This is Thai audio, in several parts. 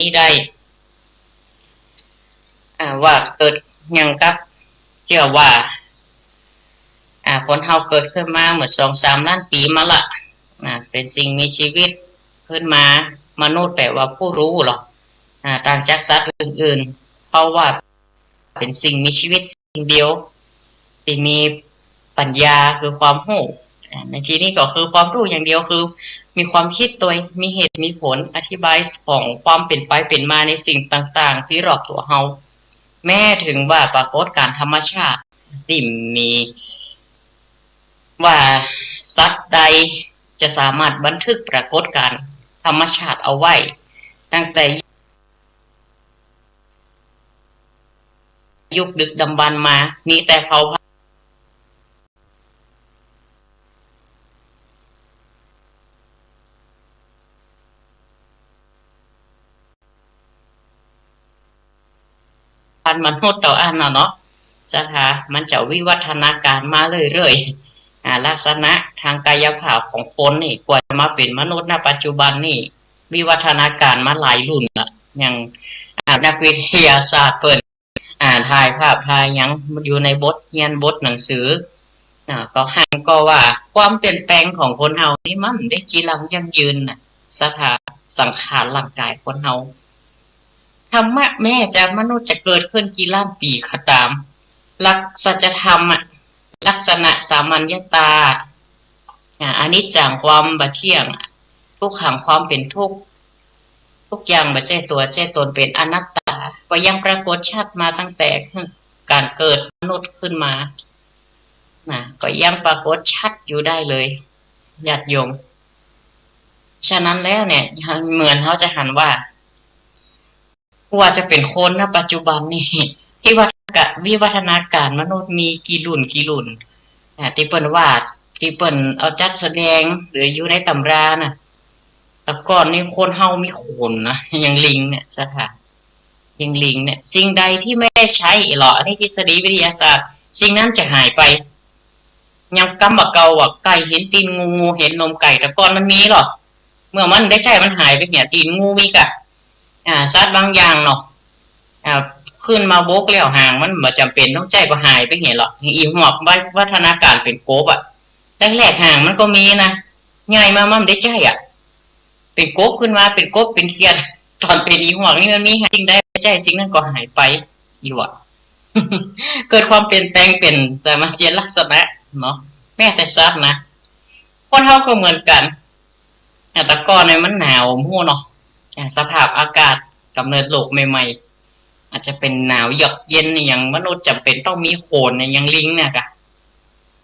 นี้ได้ว่าเกิดยังกับเชื่อว่าคนเฮาเกิดขึ้นมาเมื่อ2-3 ล้านปีมาละเป็นสิ่งมีชีวิตขึ้นมามนุษย์แปลว่าผู้รู้หรอกต่างจากสัตว์อื่นๆเพราะว่าเป็นสิ่งมีชีวิตสิ่งเดียวที่มีปัญญาคือความรู้ในที่นี้ก็คือความรู้อย่างเดียวคือมีความคิดตัวมีเหตุมีผลอธิบายของความเป็นไปเป็นมาในสิ่งต่างๆที่รอบตัวเฮาแม้ถึงว่าปรากฏการธรรมชาติที่มีว่าสัตว์ใดจะสามารถบันทึกปรากฏการธรรมชาติเอาไว้ตั้งแต่ยุคดึกดำบรรพ์มามีแต่เผ่าพันธุ์มนุษย์ต่ออันเนาะสถามันจะวิวัฒนาการมาเรื่อยๆลักษณะทางกายภาพของคนนี่กว่าจะมาเป็นมนุษย์ณปัจจุบันนี่วิวัฒนาการมาหลายรุ่นละอย่างนักวิทยาศาสตร์เปิดถ่ายภาพถ่ายยังอยู่ในบทเรียนบทหนังสือก็หันก็ว่าความเปลี่ยนแปลงของคนเฮานี่มันได้จีรังยั่งยืนสถาสังขารร่างกายคนเฮาธรรมะแม้จะมนุษย์จะเกิดขึ้นกี่ล้านปีก็ตามหลักสัจธรรมลักษณะสามัญญาตาอนิจจังความบ่เที่ยงทุกขังความเป็นทุกข์ทุกอย่างบ่ใช่ตัวใช่ตนเป็นอนัตตาก็ยังปรากฏชัดมาตั้งแต่การเกิดมนุษย์ขึ้นมาก็ยังปรากฏชัดอยู่ได้เลยญาติโยมฉะนั้นแล้วเนี่ยเหมือนเขาจะหันว่าจะเป็นคนณปัจจุบันนี่ที่วิวัฒนาการมนุษย์มีกี่รุ่นที่เปิ้นวาดที่เปิ้นเอาจัดแสดงหรืออยู่ในตำราแต่ก่อนนี่คนเฮามีขนนะอย่างลิงเนี่ยสถานอย่างลิงเนี่ยสิ่งใดที่ไม่ได้ใช้หรอในทฤษฎีวิทยาศาสตร์สิ่งนั้นจะหายไปยังกำบักเก่าว่าไก่เห็นตีนงูเห็นนมไก่แต่ก่อนมันมีหรอเมื่อมันได้ใช้มันหายไปเนี่ยตีนงูมีกะสัตว์บางอย่างเนาะขึ้นมาบกแล้วห่างมันบ่จำเป็นต้องใจก็หายไปเห็นหรอกอีหอกวัฒนาการเป็นกบแรกๆห่างมันก็มีนะใหญ่มามันได้ใจเป็นกบขึ้นมาเป็นกบเป็นเขียดตอนเป็นอีหอกนี่มันมีสิ่งใดใจสิ่งนั้นก็หายไปอยู่เกิดความเปลี่ยนแปลงเป็นสามัญลักษณะเนาะแม้แต่สัตว์นะคนเฮาก็เหมือนกันแต่ก่อนเนี่ยมันหนาวมู่เนาะสภาพอากาศกำเนิดโลกใหม่ๆอาจจะเป็นหนาวเยือกเย็นอย่างมนุษย์จำเป็นต้องมีโขนอย่างลิงเนี่ยค่ะ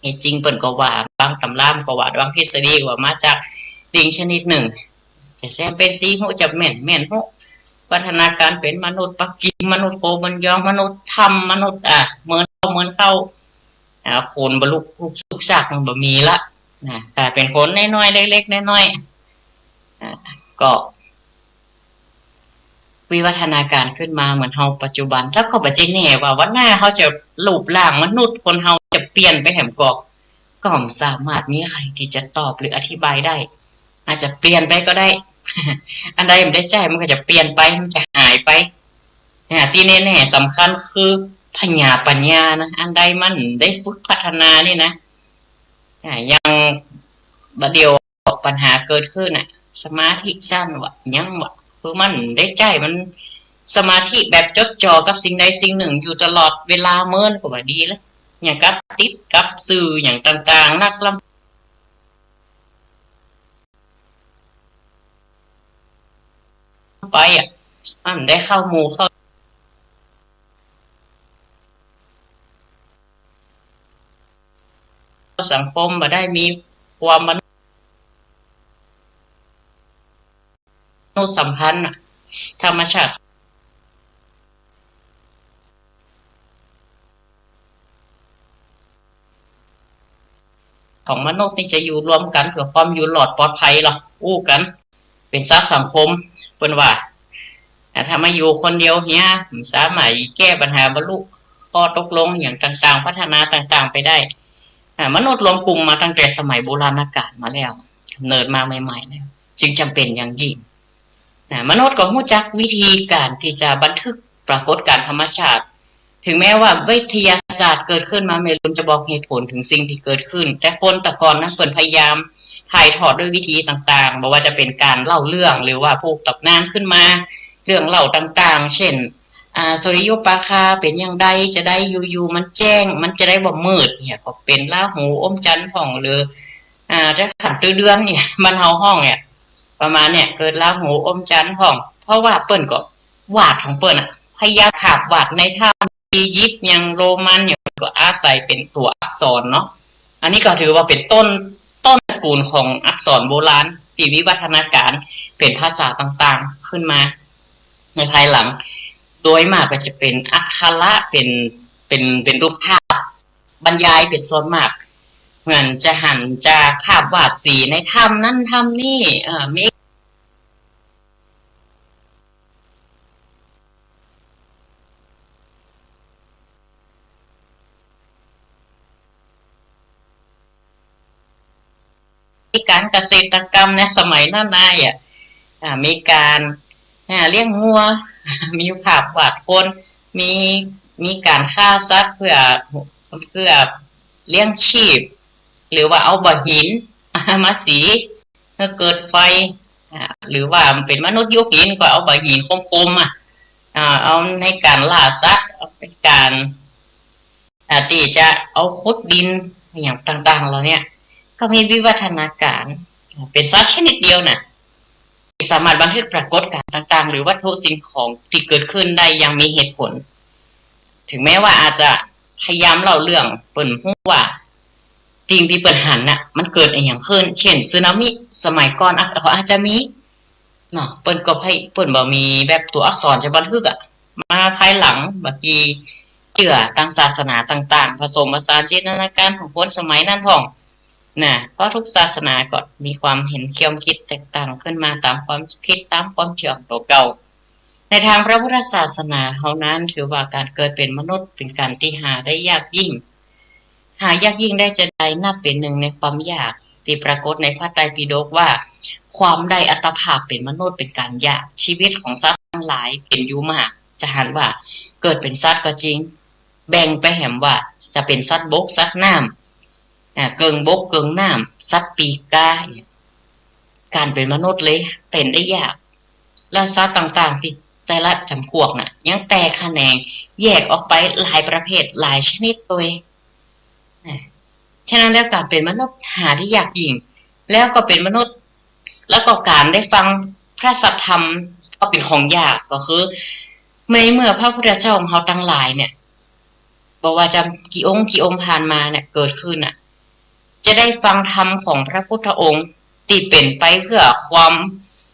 จริงเปิ่นก็ว่าบางตำรามก็ว่าบางทฤษฎีว่ามาจากลิงชนิดหนึ่งจะแซมเป็นสีหูจะแม่นหูวัฒนาการเป็นมนุษย์ปักกิ่งมนุษย์โคบันยองมนุษย์ถ้ำมนุษย์เหมือนเข้าโขนบรรลุทุกฉากมันบ่มีละกลายเป็นคนน้อยๆเล็กๆน้อยๆก็วิวัฒนาการขึ้นมาเหมือนเฮาปัจจุบันแล้วก็บ่ใจแน่ว่าวันหน้าเขาจะรูปร่างมนุษย์คนเฮาจะเปลี่ยนไปแหมก็ไม่สามารถมีใครที่จะตอบหรืออธิบายได้อาจจะเปลี่ยนไปก็ได้ อันใดมันได้ใจมันก็จะเปลี่ยนไปมันจะหายไปที่แน่ๆสำคัญคือปัญญานะอันใดมันได้ฝึกพัฒนานี่นะยังบัดเดียวปัญหาเกิดขึ้นสมาธิสั้นยังคือมันได้ใจมันสมาธิแบบจดจ่อกับสิ่งใดสิ่งหนึ่งอยู่ตลอดเวลาเมินก็ว่าดีแล้วอย่างกับติดกับสื่ออย่างต่างๆนักลำไปมันได้เข้าหมู่เข้าสังคมมาได้มีความมนุษยสัมพันธ์ธรรมชาติของมนุษย์นี่จะอยู่รวมกันเพื่อความอยู่รอดปลอดภัยหรออู้กันเป็นสัตว์สังคมเป็นว่าถ้ามาอยู่คนเดียวเนี่ยสามารถแก้ปัญหาบรรลุข้อตกลงอย่างต่างๆพัฒนาต่างๆไปได้มนุษย์รวมกลุ่มมาตั้งแต่สมัยโบราณกาลมาแล้วเนิดมาใหม่ๆแล้วจึงจำเป็นอย่างยิ่ง มนุษย์ก็รู้จักวิธีการที่จะบันทึกปรากฏการณ์ธรรมชาติถึงแม้ว่าวิทยาศาสตร์เกิดขึ้นมาไม่รู้จะบอกเหตุผลถึงสิ่งที่เกิดขึ้นแต่คนแต่ก่อนนะเพิ่นพยายามถ่ายทอดด้วยวิธีต่างๆบอกว่าจะเป็นการเล่าเรื่องหรือว่าผูกตำนานขึ้นมาเรื่องเล่าต่างๆเช่นสุริยุปราคาเป็นอย่างใดจะได้อยู่มันแจ้งมันจะได้บ่มืดเนี่ยก็เป็นราหูอมจันทร์พ่องหรือจะขันตื้อเดือนเนี่ยมันเฮาห้องเนี่ยประมาณเนี่ยเกิดราหูอมจันทร์พ่องเพราะว่าเปิ้นก็วาดของเปิ้นพยายามขาบวาดในถ้ำอียิปต์อย่างโรมันเนี่ยก็อาศัยเป็นตัวอักษรเนาะอันนี้ก็ถือว่าเป็นต้นตระกูลของอักษรโบราณที่วิวัฒนาการเป็นภาษาต่างๆขึ้นมาในภายหลังโดยมากก็จะเป็นอักขระเป็นรูปภาพบรรยายเป็นส่วนมากเหมือนจะหันจะภาพวาดสีในถ้ำนั่นถ้ำนี่มีการเกษตรกรรมในสมัยนั้นนายมีการเลี้ยงงัวมีภาพวาดคนมีมีการฆ่าสัตว์เพื่อเลี้ยงชีพหรือว่าเอาบ่อหินมาสีเมื่อเกิดไฟหรือว่าเป็นมนุษย์ยุคหินก็เอาบ่อหินคมๆเอาในการล่าสัตว์ในการที่จะเอาขุดดินอย่างต่างๆเราเนี่ยก็มีวิวัฒนาการเป็นสัตว์ชนิดเดียวน่ะสามารถบันทึกปรากฏการณ์ต่างๆหรือวัตถุสิ่งของที่เกิดขึ้นได้อย่างมีเหตุผลถึงแม้ว่าอาจจะพยายามเล่าเรื่องเปิ่นฮู้ว่าจริงที่เปิดหันน่ะมันเกิดอย่างขึ้นเช่นสึนามิสมัยก่อนเขาอาจจะมีเนาะเปิ่นก็ให้เปิ่นบ่มีแบบตัวอักษรจะบันทึกมาภายหลังบางทีเชื่อทางศาสนาต่างๆผสมผสานจินตนาการของคนสมัยนั้นพ่องเพราะทุกศาสนาก็มีความเห็นความคิดแตกต่างขึ้นมาตามความคิดตามความเชื่อของเก่าในทางพระพุทธศาสนาเฮานั้นถือว่าการเกิดเป็นมนุษย์เป็นการที่หาได้ยากยิ่งหายากยิ่งได้จะได้นับเป็นหนึ่งในความยากที่ปรากฏในพระไตรปิฎกว่าความได้อัตภาพเป็นมนุษย์เป็นการยากชีวิตของสัตว์ทั้งหลายเป็นอยู่มากจะหันว่าเกิดเป็นสัตว์ก็จริงแบ่งไปแหมว่าจะเป็นสัตว์บกสัตว์น้ำเกิงบกเกิงน้ำสัตว์ปีกกาการเป็นมนุษย์เลยเป็นได้ยากและสัตว์ต่างๆที่แต่ละจำพวกน่ะยังแตกแขนงแยกออกไปหลายประเภทหลายชนิดตัวฉะนั้นแล้วการเป็นมนุษย์หาได้ยากยิ่งแล้วก็เป็นมนุษย์แล้วก็การได้ฟังพระสัทธรรมก็เป็นของยากก็คือเมื่อพระพุทธเจ้าของเขาทั้งหลายเนี่ยบอกว่าจะกี่องค์ผ่านมาเนี่ยเกิดขึ้นจะได้ฟังธรรมของพระพุทธองค์ที่เป็นไปเพื่อความ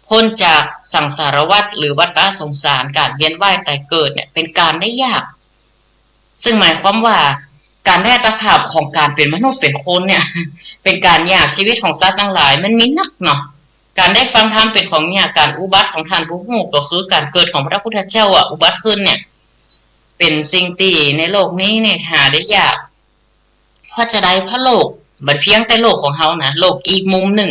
พ้นจากสังสารวัฏหรือวัฏสงสารการเวียนว่ายตายเกิดเนี่ยเป็นการได้ยากซึ่งหมายความว่าการได้อัตภาพของการเป็นมนุษย์เป็นคนเนี่ยเป็นการยากชีวิตของสัตว์ทั้งหลายมันมีนักเนาะการได้ฟังธรรมเป็นของยากการอุบัติของท่านผู้ฮู้ก็คือการเกิดของพระพุทธเจ้าอุบัติขึ้นเนี่ยเป็นสิ่งที่ในโลกนี้เนี่ยหาได้ยากเพราะจะได้พระโลกบัดเพียงแต่โลกของเฮานะโลกอีกมุมหนึ่ง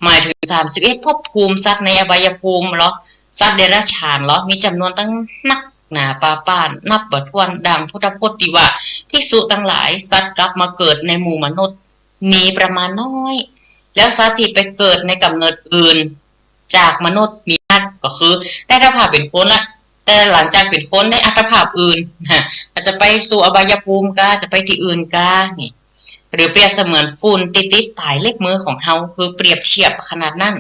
หมายถึง31ภพภูมิสัตว์ในอบายภูมิเหรอสัตว์เดรัจฉานเหรอมีจำนวนตั้งนักหนาปาป้านนับบ่ถ้วนดังพุทธพจน์ที่ว่าภิกษุทั้งหลายสัตว์กลับมาเกิดในหมู่มนุษย์มีประมาณน้อยแล้วสัตว์ที่ไปเกิดในกำเนิดอื่นจากมนุษย์มีมากก็คือได้อัตภาพเป็นคนละแต่หลังจากเป็นคนได้อัตภาพอื่นอาจจะไปสู่อบายภูมิก็จะไปที่อื่นก็นี่หรือเปรียบเสมือนฝุ่นติดๆตายเล็บมือของเฮาคือเปรียบเทียบขนาดนั้น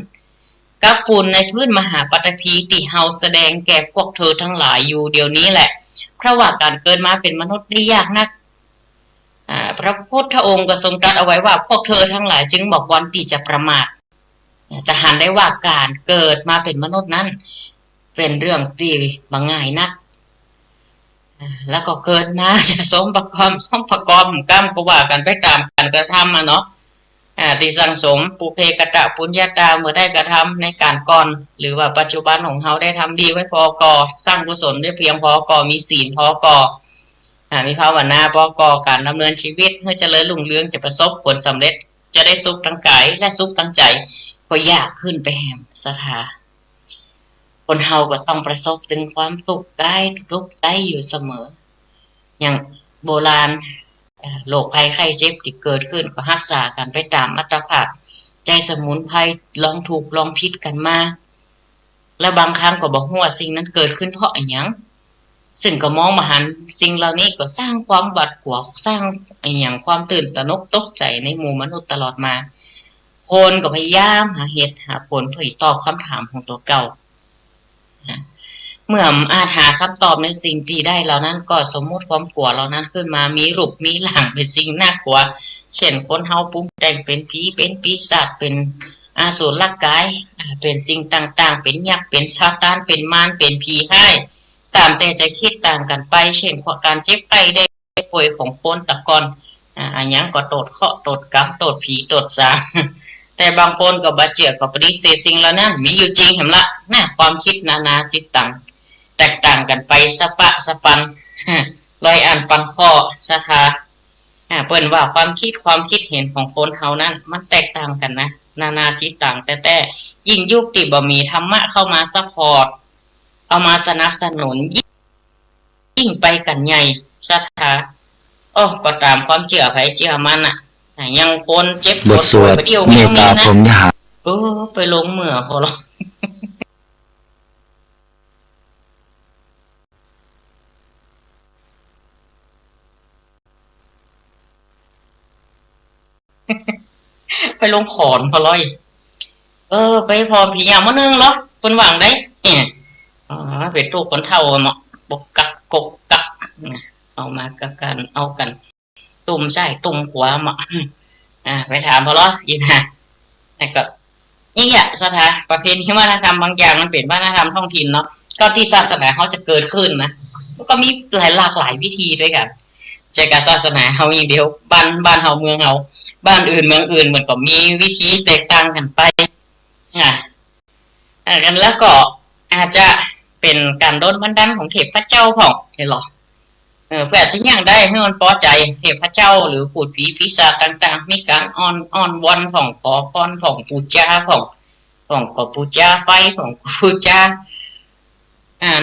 กับฝุ่นในพื้นมหาปฐพีที่เฮาแสดงแก่พวกเธอทั้งหลายอยู่เดี๋ยวนี้แหละเพราะว่าการเกิดมาเป็นมนุษย์ได้ยากนักพระพุทธองค์ก็ทรงตรัสเอาไว้ว่าพวกเธอทั้งหลายจึงบอกวันที่จะประมาทจะหันได้ว่าการเกิดมาเป็นมนุษย์นั้นเป็นเรื่องที่บ่ง่ายนักแล้วก็เกิดมาจะสมประกอบกรรมก็ว่ากันไปตามการกระทำเนาะที่สังสมปุเพกตะปุญญาตาเมื่อได้กระทำในการก่อนหรือว่าปัจจุบันของเขาได้ทำดีไว้พอกอสร้างกุศลได้เพียงพอกอมีศีลพอกอมีภาวนาพอกอการดำเนินชีวิตเพื่อเจริญรุ่งเรืองจะประสบผลสำเร็จจะได้สุขทั้งกายและสุขทั้งใจก็ยากขึ้นไปแหมสถา คนเฮาก็ต้องประสบถึงความทุกข์กายทุกข์ใจอยู่เสมออย่างโบราณโรคภัยไข้เจ็บที่เกิดขึ้นก็รักษากันไปตามอัตภาพใจสมุนไพรลองถูกลองผิดกันมาและบางครั้งก็บอกว่าสิ่งนั้นเกิดขึ้นเพราะอะไรอย่างซึ่งก็มองมาหันสิ่งเหล่านี้ก็สร้างความหวาดกลัวสร้างอย่างความตื่นตระหนกตกใจในหมู่มนุษย์ตลอดมาคนก็พยายามหาเหตุหาผลเพื่อตอบคำถามของตัวเก่าเมื่ออาจหาคำตอบในสิ่งที่ได้เหล่านั้นก็สมมุติความกลัวเหล่านั้นขึ้นมามีรูปมีหลังเป็นสิ่งน่ากลัวเช่นคนเฮาปรุงแต่งเป็นผีเป็นปีศาจเป็นอาสูรลักกายเป็นสิ่งต่างๆเป็นยักษ์เป็นซาตานเป็นมารเป็นผีให้ตามแต่จะคิดต่างกันไปเช่นการเจ็บไข้ได้ป่วยของคนตะกอนอันยังก็โตดเคาะโตดกรรมโตดผีโตดสางแต่บางคนก็บาดเจ็บก็ปฏิเสธสิ่งเหล่านั้นมีอยู่จริงเห็นละน่าความคิดนานาจิตตังแตกต่างกันไปสะปะสะปันลอยอ่านปันข้อสะทาเปิ้นว่าความคิดเห็นของคนเฮานั้นมันแตกต่างกันนะนานาจิตตังแต่ยิ่งยุคที่บ่มีธรรมะเข้ามาซัพพอร์ตเอามาสนับสนุนยิ่งไปกันใหญ่สะทาก็ตามความเชื่อไผเชื่อมันยังคนเจ็บปวดไปเที่ยวเมตตาผมยาไปลงเหมือพอหรอไปลงขอนพอร้อยไปพอผียามมื้อนึงเหรอเพิ่นว่างได้เป็นตู้คนเฒ่าเนาะบกกักกกกักเอามากันเอากันตุ่มใส่ตุ่มขวามาไปถามพอร้อยอีน่ะแต่ก็นี่แหละสถานประเพณีวัฒนธรรมบางอย่างมันเป็นวัฒนธรรมท้องถิ่นเนาะก็ที่ศาสนาเขาจะเกิดขึ้นนะก็มีหลากหลายวิธีด้วยกันใจกับศาสนาเฮาอย่างเดียวบ้านเฮาเมืองเฮาบ้านอื่นเมืองอื่นมันก็มีวิธีแตกต่างกันไปกันแล้วก็อาจจะเป็นการโดนบันดาลของเทพเจ้าของนี่หรอเพื่อจะยังได้ให้มันพอใจเทพเจ้าหรือพูดผีปีศาจต่างๆมีการอ้อนวอนของขอพรของปู่จ้าของปู่จ้าไฟของปู่จ้า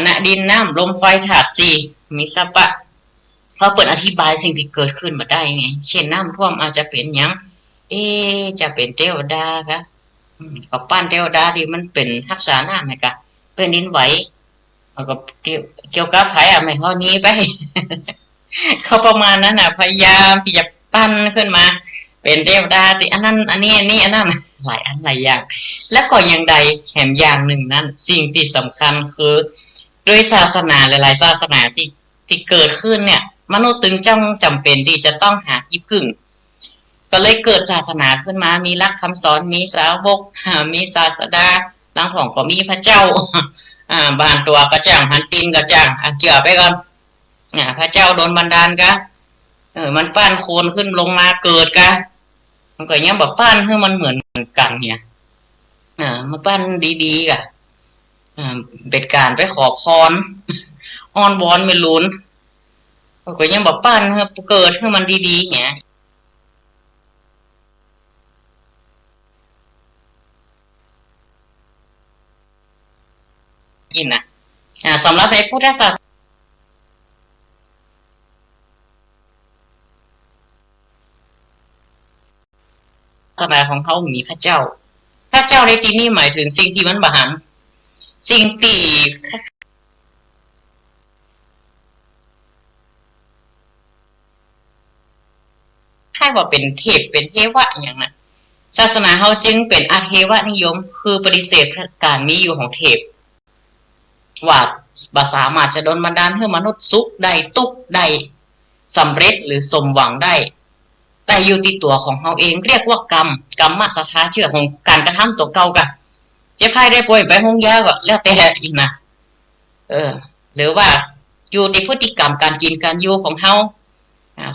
ณดินน้ำลมไฟธาตุสี่มีสัพพะเขาเปิดอธิบายสิ่งที่เกิดขึ้นมาได้ไงเช่นน้ำท่วมอาจจะเป็นยังจะเป็นเทวดาครับก็ปั้นเทวดาที่มันเป็นทักษะน้ำไงกะเป็นดินไหวก็เกี่ยวกับไผ่ไม่เท่านี้ไป เขาประมาณนั้นพยายามที่จะปั้นขึ้นมาเป็นเทวดาที่อันนั้นอันนี้อันนั้นหลายอันหลายอย่างและก็อย่างใดแถมอย่างหนึ่งนั้นสิ่งที่สำคัญคือด้วยศาสนาหลายๆศาสนาที่เกิดขึ้นเนี่ยมนุษย์ตึงจำเป็นที่จะต้องหาที่พึ่งก็เลยเกิดศาสนาขึ้นมามีหลักคำสอนมีสาวกมีศาสดาหลังของก็มีพระเจ้าบานตัวกระจ่างหันตีนกระจ่างเจือไปก่อนพระเจ้าโดนบันดาลกะมันปั้นโคนขึ้นลงมาเกิดกะมันก็ยังบอกปั้นให้มันเหมือนกันเนี่ยมาปั้นดีๆกะเป็นการไปขอพรอ้อนวอนไม่ลุ้นก็ยังบอกปั้นให้เกิดให้มันดีๆเนี่ยยินนะสำหรับในพุทธศาสนาของเขามีพระเจ้าในที่นี้หมายถึงสิ่งที่มันบาหันสิ่งที่ค่ายว่าเป็นเทพเป็นเทวะอย่างนั้นศาสนาเขาจึงเป็นอาเทวนิยมคือปฏิเสธการมีอยู่ของเทพว่าสามารถจะโดนบันดาลให้มนุษย์สุขได้ตุกได้สำเร็จหรือสมหวังได้แต่อยู่ที่ตัวของเขาเองเรียกว่ากรรมมาสถาเชื่อของการกระทำตัวเก่ากันเจ็บไข้ได้ป่วยไปห้องยาก็แล้วแต่อีกนะหรือว่าอยู่ที่พฤติกรรมการกินการอยู่ของเขา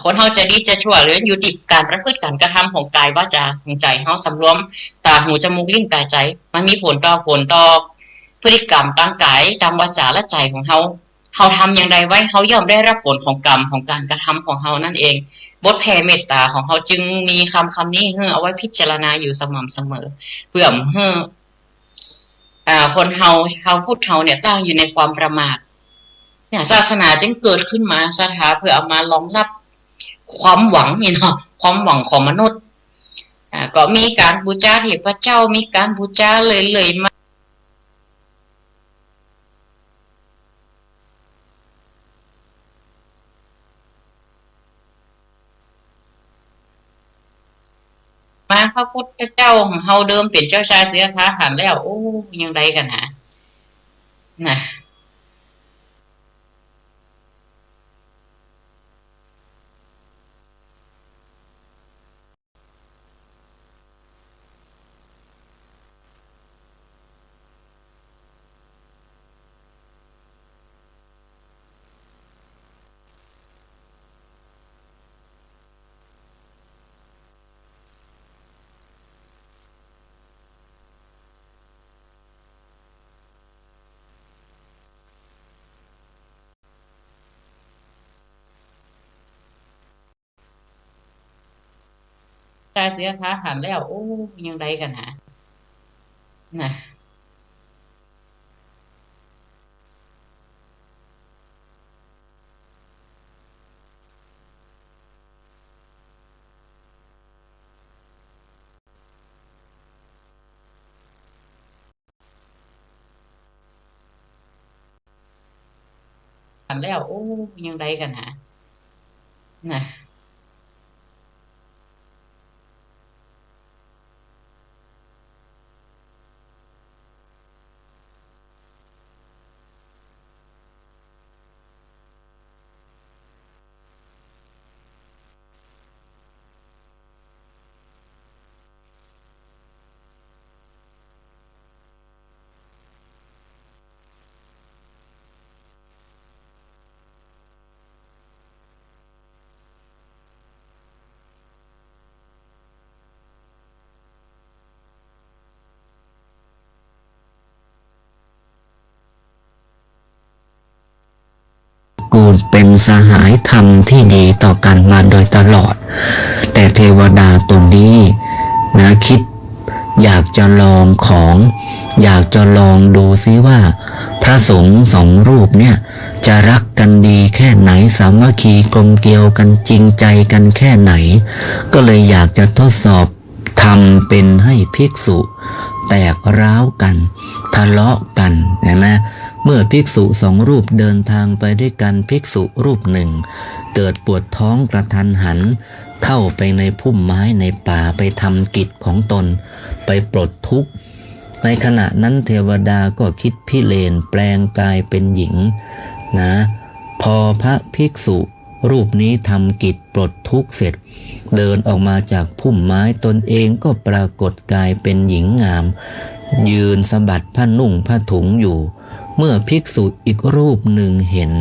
คนเขาจะดีจะชั่วหรืออยู่ที่การประพฤติการกระทำของกายวาจาของใจเขาสำรวมตาหูจมูกลิ้นกายใจมันมีผลต่อพฤติกรรมตั้งกายตามวาจาและใจของเขาทำอย่างใดไว้เขาย่อมได้รับผลของกรรมของการกระทำของเขานั่นเองบทแผ่เมตตาของเขาจึงมีคำนี้เอาไว้พิจารณาอยู่สม่ำเสมอเพื่อ คนเฮาพุทธเฮาเนี่ยตั้งอยู่ในความประมาทเนี่ยศาสนาจึงเกิดขึ้นมาสถาเพื่อเอามารองรับความหวังนี่เนาะความหวังของมนุษย์ก็มีการบูชาเทพเจ้ามีการบูชาเลยมาพระพุทธเจ้าของเฮาเดิมเป็นเจ้าชายสิทธัตถะหันแล้วโอ้ยังไดกันหานะชายสิทธัตถะหันแล้วโอ้ยังไดกันหานะหันแล้วโอ้ยังไดกันหานะกูลเป็นสหายธรรมที่ดีต่อกันมาโดยตลอดแต่เทวดาตนนี้นะคิดอยากจะลองของอยากจะลองดูซิว่าพระสงฆ์สองรูปเนี่ยจะรักกันดีแค่ไหนสามัคคีกลมเกลียวกันจริงใจกันแค่ไหนก็เลยอยากจะทดสอบทำเป็นให้ภิกษุแตกร้าวกันทะเลาะกันเห็นไหมเมื่อภิกษุสองรูปเดินทางไปด้วยกันภิกษุรูปหนึ่งเกิดปวดท้องกระทันหันเข้าไปในพุ่มไม้ในป่าไปทำกิจของตนไปปลดทุกข์ในขณะนั้นเทวดาก็คิดพิเรนแปลงกายเป็นหญิงนะพอพระภิกษุรูปนี้ทำกิจปลดทุกข์เสร็จเดินออกมาจากพุ่มไม้ตนเองก็ปรากฏกายเป็นหญิงงามยืนสะบัดผ้านุ่งผ้าถุงอยู่เมื่อภิกษุอีกรูปหนึ่งเห็น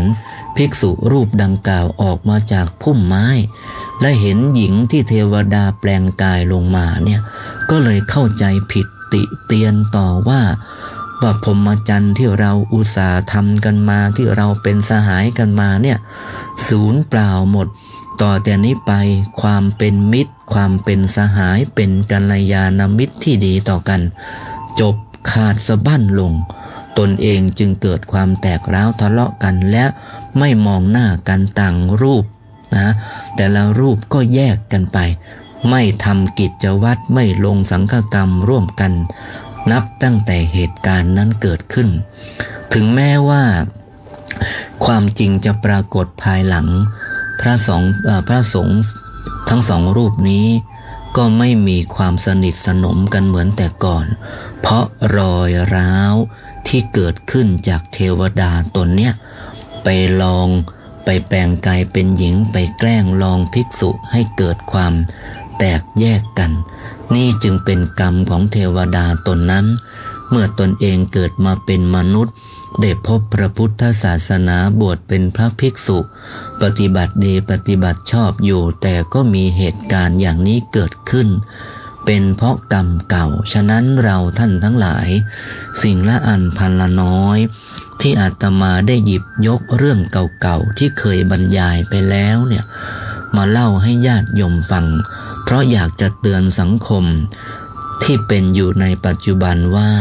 ภิกษุรูปดังกล่าวออกมาจากพุ่มไม้และเห็นหญิงที่เทวดาแปลงกายลงมาเนี่ยก็เลยเข้าใจผิดติเตียนต่อว่าพรหมจรรย์ที่เราอุตส่าห์ทำกันมาที่เราเป็นสหายกันมาเนี่ยสูญเปล่าหมดต่อแต่นี้ไปความเป็นมิตรความเป็นสหายเป็นกัลยาณมิตรที่ดีต่อกันจบขาดสะบั้นลงตนเองจึงเกิดความแตกร้าวทะเลาะกันและไม่มองหน้ากันต่างรูปนะแต่ละรูปก็แยกกันไปไม่ทำกิจวัตรไม่ลงสังฆกรรมร่วมกันนับตั้งแต่เหตุการณ์นั้นเกิดขึ้นถึงแม้ว่าความจริงจะปรากฏภายหลังพระสงฆ์ทั้งสองรูปนี้ก็ไม่มีความสนิทสนมกันเหมือนแต่ก่อนเพราะรอยร้าวที่เกิดขึ้นจากเทวดาตนเนี่ยไปลองไปแปลงกายเป็นหญิงไปแกล้งลองภิกษุให้เกิดความแตกแยกกันนี่จึงเป็นกรรมของเทวดาตนนั้นเมื่อตนเองเกิดมาเป็นมนุษย์ได้พบพระพุทธศาสนาบวชเป็นพระภิกษุปฏิบัติดีปฏิบัติชอบอยู่แต่ก็มีเหตุการณ์อย่างนี้เกิดขึ้นเป็นเพราะกรรมเก่าฉะนั้นเราท่านทั้งหลายสิ่งละอันพันละน้อยที่อาตมาได้หยิบยกเรื่องเก่าๆที่เคยบรรยายไปแล้วเนี่ยมาเล่าให้ญาติโยมฟังเพราะอยากจะเตือนสังคม ที่เป็นอยู่ในปัจจุบันว่า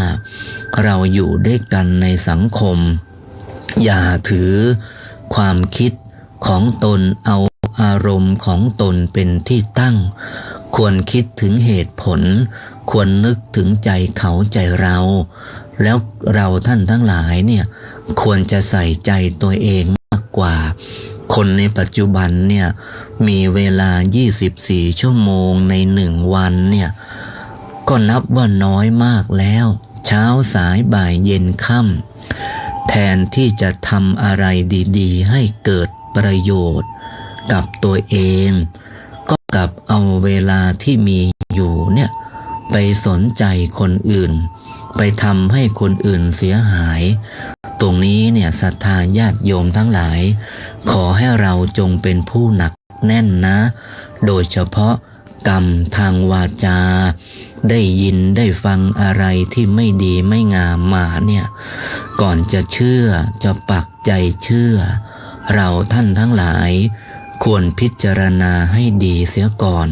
เราอยู่ด้วยกันในสังคมอย่าถือความคิดของตนเอาอารมณ์ของตนเป็นที่ตั้งควรคิดถึงเหตุผลควรนึกถึงใจเขาใจเราแล้วเราท่านทั้งหลายเนี่ยควรจะใส่ใจตัวเองมากกว่าคนในปัจจุบันเนี่ยมีเวลา24ชั่วโมงใน1วันเนี่ยก็นับว่าน้อยมากแล้วเช้าสายบ่ายเย็นค่ำแทนที่จะทำอะไรดีๆให้เกิดประโยชน์กับตัวเองก็กลับเอาเวลาที่มีอยู่เนี่ยไปสนใจคนอื่นไปทำให้คนอื่นเสียหายตรงนี้เนี่ยศรัทธาญาติโยมทั้งหลายขอให้เราจงเป็นผู้หนักแน่นนะโดยเฉพาะกรรมทางวาจาได้ยินได้ฟังอะไรที่ไม่ดีไม่งามมาเนี่ยก่อนจะเชื่อจะปักใจเชื่อเราท่านทั้งหลายควรพิจารณาให้ดีเสียก่อน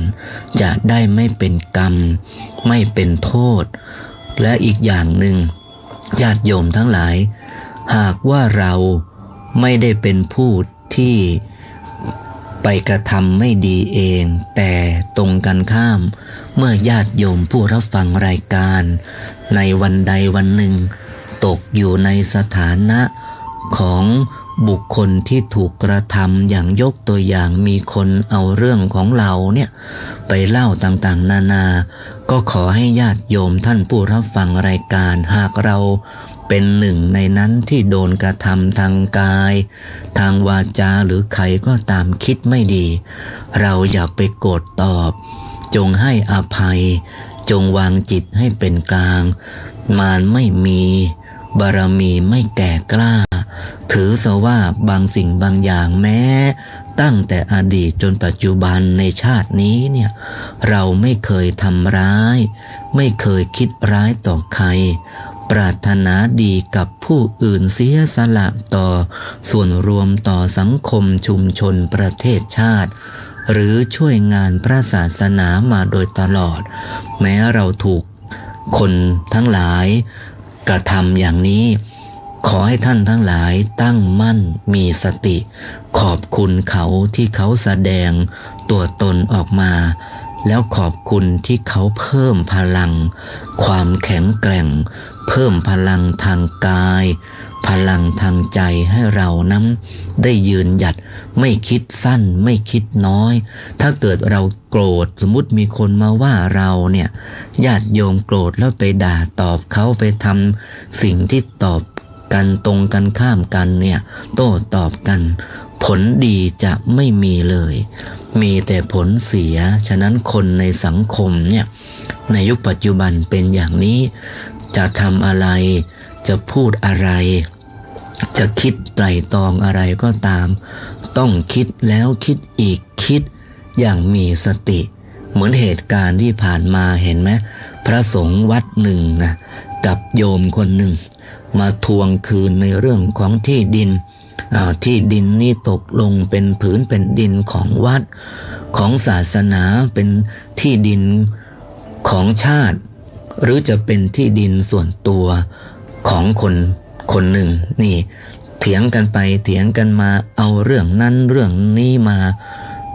จะได้ไม่เป็นกรรมไม่เป็นโทษและอีกอย่างหนึ่งญาติโยมทั้งหลายหากว่าเราไม่ได้เป็นผู้ที่ไปกระทำไม่ดีเองแต่ตรงกันข้ามเมื่อญาติโยมผู้รับฟังรายการในวันใดวันหนึ่งตกอยู่ในสถานะของบุคคลที่ถูกกระทำอย่างยกตัวอย่างมีคนเอาเรื่องของเราเนี่ยไปเล่าต่างๆนานาก็ขอให้ญาติโยมท่านผู้รับฟังรายการหากเราเป็นหนึ่งในนั้นที่โดนกระทำทางกายทางวาจาหรือใครก็ตามคิดไม่ดีเราอย่าไปโกรธตอบจงให้อภัยจงวางจิตให้เป็นกลางมารไม่มีบารมีไม่แก่กล้าถือซะว่าบางสิ่งบางอย่างแม้ตั้งแต่อดีตจนปัจจุบันในชาตินี้เนี่ยเราไม่เคยทำร้ายไม่เคยคิดร้ายต่อใครปรารถนาดีกับผู้อื่นเสียสละต่อส่วนรวมต่อสังคมชุมชนประเทศชาติหรือช่วยงานพระศาสนามาโดยตลอดแม้เราถูกคนทั้งหลายกระทำอย่างนี้ขอให้ท่านทั้งหลายตั้งมั่นมีสติขอบคุณเขาที่เขาแสดงตัวตนออกมาแล้วขอบคุณที่เขาเพิ่มพลังความแข็งแกร่งเพิ่มพลังทางกายพลังทางใจให้เรานั้นได้ยืนหยัดไม่คิดสั้นไม่คิดน้อยถ้าเกิดเราโกรธสมมุติมีคนมาว่าเราเนี่ยญาติโยมโกรธแล้วไปด่าตอบเขาไปทำสิ่งที่ตอบกันตรงกันข้ามกันเนี่ยโต้ตอบกันผลดีจะไม่มีเลยมีแต่ผลเสียฉะนั้นคนในสังคมเนี่ยในยุคปัจจุบันเป็นอย่างนี้จะทำอะไรจะพูดอะไรจะคิดไตร่ตรองอะไรก็ตามต้องคิดแล้วคิดอีกคิดอย่างมีสติเหมือนเหตุการณ์ที่ผ่านมาเห็นไหมพระสงฆ์วัดหนึ่งนะกับโยมคนหนึ่งมาทวงคืนในเรื่องของที่ดินที่ดินนี่ตกลงเป็นผืนเป็นดินของวัดของศาสนาเป็นที่ดินของชาติหรือจะเป็นที่ดินส่วนตัวของคนหนึ่งนี่เถียงกันไปเถียงกันมาเอาเรื่องนั้นเรื่องนี้มา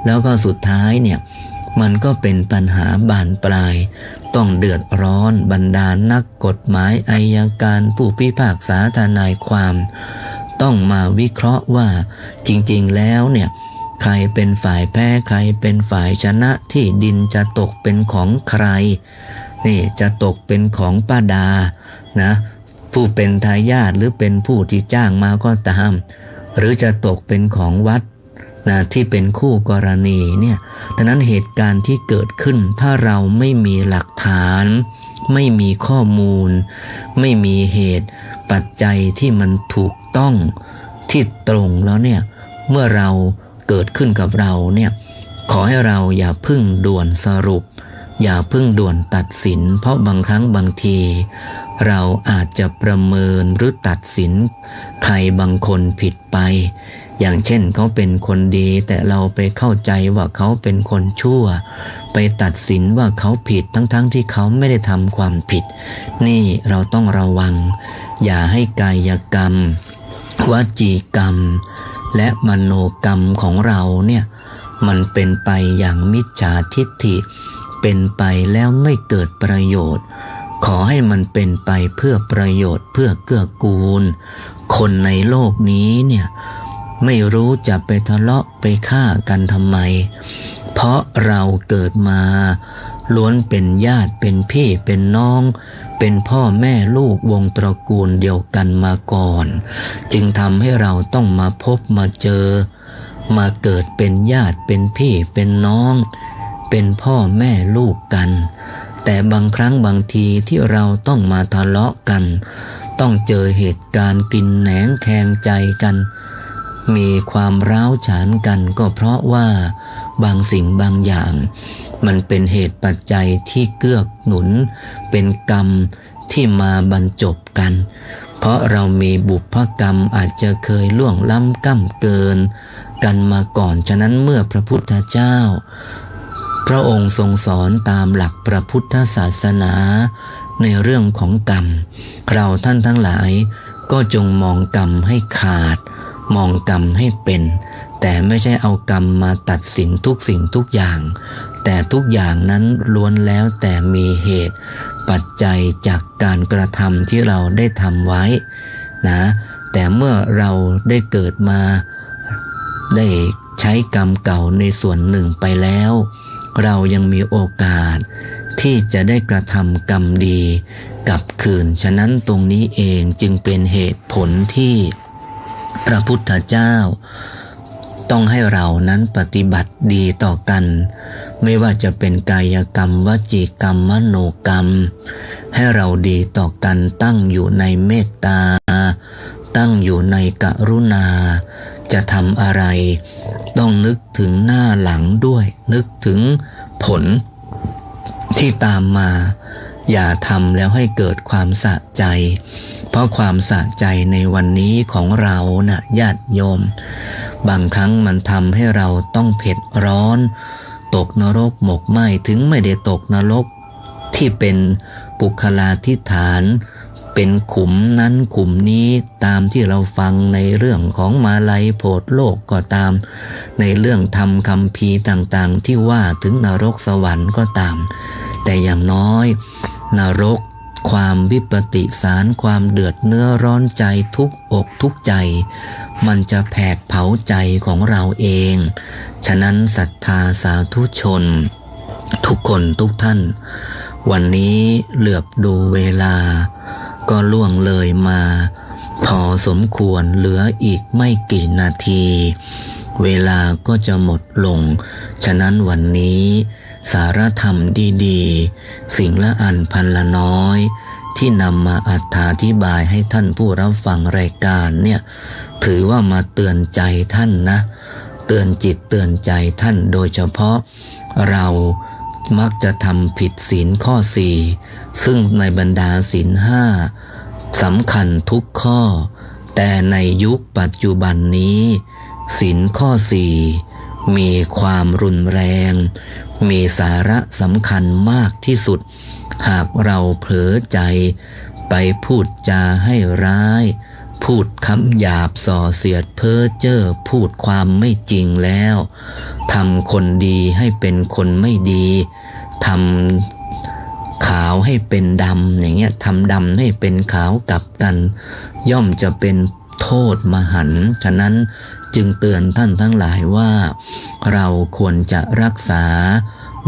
แล้วก็สุดท้ายเนี่ยมันก็เป็นปัญหาบานปลายต้องเดือดร้อนบรรดานักกฎหมายอัยการผู้พิพากษาทนายความต้องมาวิเคราะห์ว่าจริงๆแล้วเนี่ยใครเป็นฝ่ายแพ้ใครเป็นฝ่ายชนะที่ดินจะตกเป็นของใครนี่จะตกเป็นของป้าดานะผู้เป็นทายาทหรือเป็นผู้ที่จ้างมาก็ตามหรือจะตกเป็นของวัดนะที่เป็นคู่กรณีเนี่ยดังนั้นเหตุการณ์ที่เกิดขึ้นถ้าเราไม่มีหลักฐานไม่มีข้อมูลไม่มีเหตุปัจจัยที่มันถูกต้องที่ตรงแล้วเนี่ยเมื่อเราเกิดขึ้นกับเราเนี่ยขอให้เราอย่าพึ่งด่วนสรุปอย่าพึ่งด่วนตัดสินเพราะบางครั้งบางทีเราอาจจะประเมินหรือตัดสินใครบางคนผิดไป อย่างเช่นเขาเป็นคนดีแต่เราไปเข้าใจว่าเขาเป็นคนชั่วไปตัดสินว่าเขาผิดทั้งที่เขาไม่ได้ทำความผิดนี่เราต้องระวังอย่าให้กายกรรมวจีกรรมและมโนกรรมของเราเนี่ยมันเป็นไปอย่างมิจฉาทิฏฐิเป็นไปแล้วไม่เกิดประโยชน์ขอให้มันเป็นไปเพื่อประโยชน์เพื่อเกื้อกูลคนในโลกนี้เนี่ยไม่รู้จะไปทะเลาะไปฆ่ากันทำไมเพราะเราเกิดมาล้วนเป็นญาติเป็นพี่เป็นน้องเป็นพ่อแม่ลูกวงตระกูลเดียวกันมาก่อนจึงทำให้เราต้องมาพบมาเจอมาเกิดเป็นญาติเป็นพี่เป็นน้องเป็นพ่อแม่ลูกกันแต่บางครั้งบางทีที่เราต้องมาทะเลาะกันต้องเจอเหตุการณ์กลิ่นแหนงแคงใจกันมีความร้าวฉานกันก็เพราะว่าบางสิ่งบางอย่างมันเป็นเหตุปัจจัยที่เกื้อหนุนเป็นกรรมที่มาบรรจบกันเพราะเรามีบุพกรรมอาจจะเคยล่วงล้ำก้ำเกินกันมาก่อนฉะนั้นเมื่อพระพุทธเจ้าพระองค์ทรงสอนตามหลักพระพุทธศาสนาในเรื่องของกรรมเราท่านทั้งหลายก็จงมองกรรมให้ขาดมองกรรมให้เป็นแต่ไม่ใช่เอากรรมมาตัดสินทุกสิ่งทุกอย่างแต่ทุกอย่างนั้นล้วนแล้วแต่มีเหตุปัจจัยจากการกระทำที่เราได้ทำไว้นะแต่เมื่อเราได้เกิดมาได้ใช้กรรมเก่าในส่วนหนึ่งไปแล้วเรายังมีโอกาสที่จะได้กระทำกรรมดีกลับคืนฉะนั้นตรงนี้เองจึงเป็นเหตุผลที่พระพุทธเจ้าต้องให้เรานั้นปฏิบัติดีต่อกันไม่ว่าจะเป็นกายกรรมวจีกรรมมโนกรรมให้เราดีต่อกันตั้งอยู่ในเมตตาตั้งอยู่ในกรุณาจะทำอะไรต้องนึกถึงหน้าหลังด้วยนึกถึงผลที่ตามมาอย่าทำแล้วให้เกิดความสะใจเพราะความสะใจในวันนี้ของเรานะญาติโยมบางครั้งมันทำให้เราต้องเผ็ดร้อนตกนรกหมกไหม้ถึงไม่ได้ตกนรกที่เป็นปุคลาธิฐานเป็นขุมนั้นขุมนี้ตามที่เราฟังในเรื่องของมาลัยโพธิ์โลกก็ตามในเรื่องธรรมคัมภีร์ต่างๆที่ว่าถึงนรกสวรรค์ก็ตามแต่อย่างน้อยนรกความวิปติสารความเดือดเนื้อร้อนใจทุกอกทุกใจมันจะแผดเผาใจของเราเองฉะนั้นศรัทธาสาธุชนทุกคนทุกท่านวันนี้เหลือบดูเวลาก็ล่วงเลยมาพอสมควรเหลืออีกไม่กี่นาทีเวลาก็จะหมดลงฉะนั้นวันนี้สารธรรมดีๆสิ่งละอันพันละน้อยที่นำมาอธิบายให้ท่านผู้รับฟังรายการเนี่ยถือว่ามาเตือนใจท่านนะเตือนจิตเตือนใจท่านโดยเฉพาะเรามักจะทำผิดศีลข้อ4ซึ่งในบรรดาศีล5สำคัญทุกข้อแต่ในยุคปัจจุบันนี้ศีลข้อ4มีความรุนแรงมีสาระสำคัญมากที่สุดหากเราเผลอใจไปพูดจาให้ร้ายพูดคำหยาบส่อเสียดเพ้อเจ้อพูดความไม่จริงแล้วทำคนดีให้เป็นคนไม่ดีทำขาวให้เป็นดำอย่างเงี้ยทำดำให้เป็นขาวกลับกันย่อมจะเป็นโทษมหันต์ฉะนั้นจึงเตือนท่านทั้งหลายว่าเราควรจะรักษา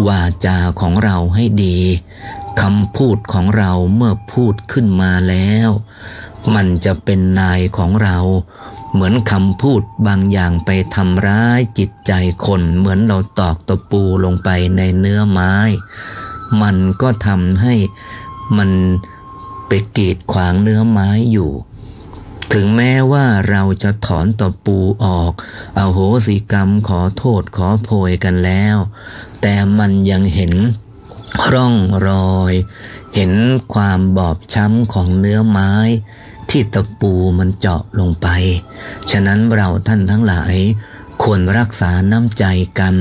วาจาของเราให้ดีคำพูดของเราเมื่อพูดขึ้นมาแล้วมันจะเป็นนายของเราเหมือนคำพูดบางอย่างไปทำร้ายจิตใจคนเหมือนเราตอกตะปูลงไปในเนื้อไม้มันก็ทำให้มันไปกีดขวางเนื้อไม้อยู่ถึงแม้ว่าเราจะถอนตะปูออกอโหสิกรรมขอโทษขอโพยกันแล้วแต่มันยังเห็นร่องรอยเห็นความบอบช้ำของเนื้อไม้ ที่ตะปูมันเจาะลงไปฉะนั้นเราท่านทั้งหลายควรรักษาน้ำใจกัน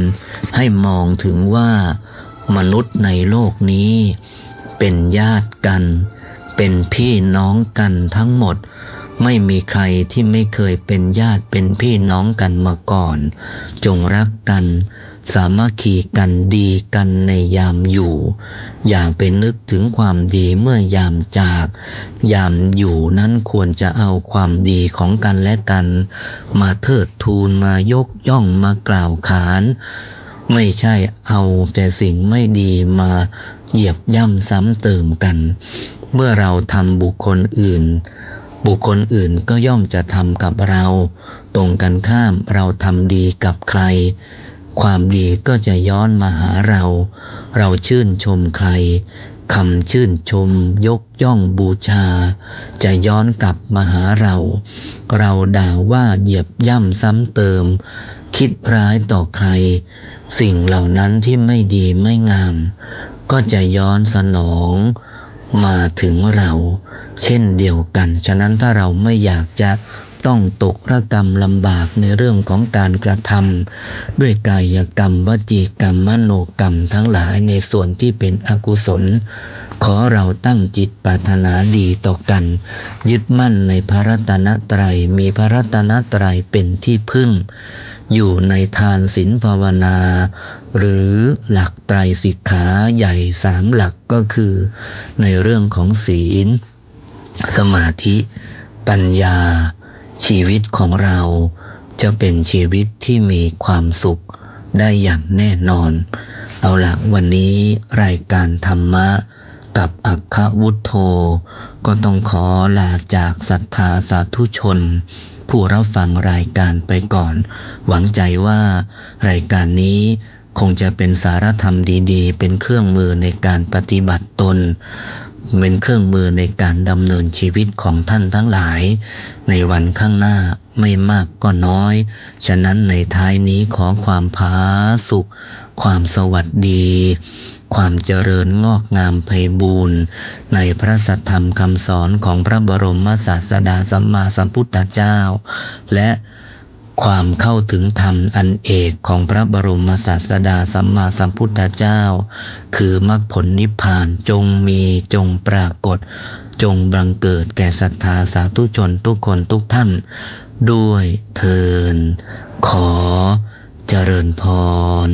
ให้มองถึงว่ามนุษย์ในโลกนี้เป็นญาติกันเป็นพี่น้องกันทั้งหมดไม่มีใครที่ไม่เคยเป็นญาติเป็นพี่น้องกันมาก่อนจงรักกันสามัคคีกันดีกันในยามอยู่อย่าไปนึกถึงความดีเมื่อยามจากยามอยู่นั้นควรจะเอาความดีของกันและกันมาเทิดทูนมายกย่องมากล่าวขานไม่ใช่เอาแต่สิ่งไม่ดีมาเหยียบย่ำซ้ำเติมกันเมื่อเราทำบุคคลอื่นก็ย่อมจะทำกับเราตรงกันข้ามเราทำดีกับใครความดีก็จะย้อนมาหาเราชื่นชมใครคำชื่นชมยกย่องบูชาจะย้อนกลับมาหาเราด่าว่าเหยียบย่ำซ้ำเติมคิดร้ายต่อใครสิ่งเหล่านั้นที่ไม่ดีไม่งามก็จะย้อนสนองมาถึงเราเช่นเดียวกันฉะนั้นถ้าเราไม่อยากจะต้องตกระกรรมลำบากในเรื่องของการกระทำด้วยกายกรรมวจีกรรมมโนกรรมทั้งหลายในส่วนที่เป็นอกุศลขอเราตั้งจิตปรารถนาดีต่อกันยึดมั่นในพระรัตนตรัยมีพระรัตนตรัยเป็นที่พึ่งอยู่ในทานศีลภาวนาหรือหลักไตรสิกขาใหญ่3หลักก็คือในเรื่องของศีลสมาธิปัญญาชีวิตของเราจะเป็นชีวิตที่มีความสุขได้อย่างแน่นอนเอาล่ะวันนี้รายการธรรมะกับอัคควุฒโธก็ต้องขอลาจากศรัทธาสาธุชนผู้รับฟังรายการไปก่อนหวังใจว่ารายการนี้คงจะเป็นสารธรรมดีๆเป็นเครื่องมือในการปฏิบัติตนเป็นเครื่องมือในการดำเนินชีวิตของท่านทั้งหลายในวันข้างหน้าไม่มากก็น้อยฉะนั้นในท้ายนี้ขอความผาสุขความสวัสดีความเจริญงอกงามไพบูรณ์ในพระสัทธรรมคำสอนของพระบรมศาสดาสัมมาสัมพุทธเจ้าและความเข้าถึงธรรมอันเอกของพระบรมศาสดาสัมมาสัมพุทธเจ้าคือมรรคผลนิพพานจงมีจงปรากฏจงบังเกิดแก่ศรัทธาสาธุชนทุกคนทุกท่านด้วยเทินขอเจริญพร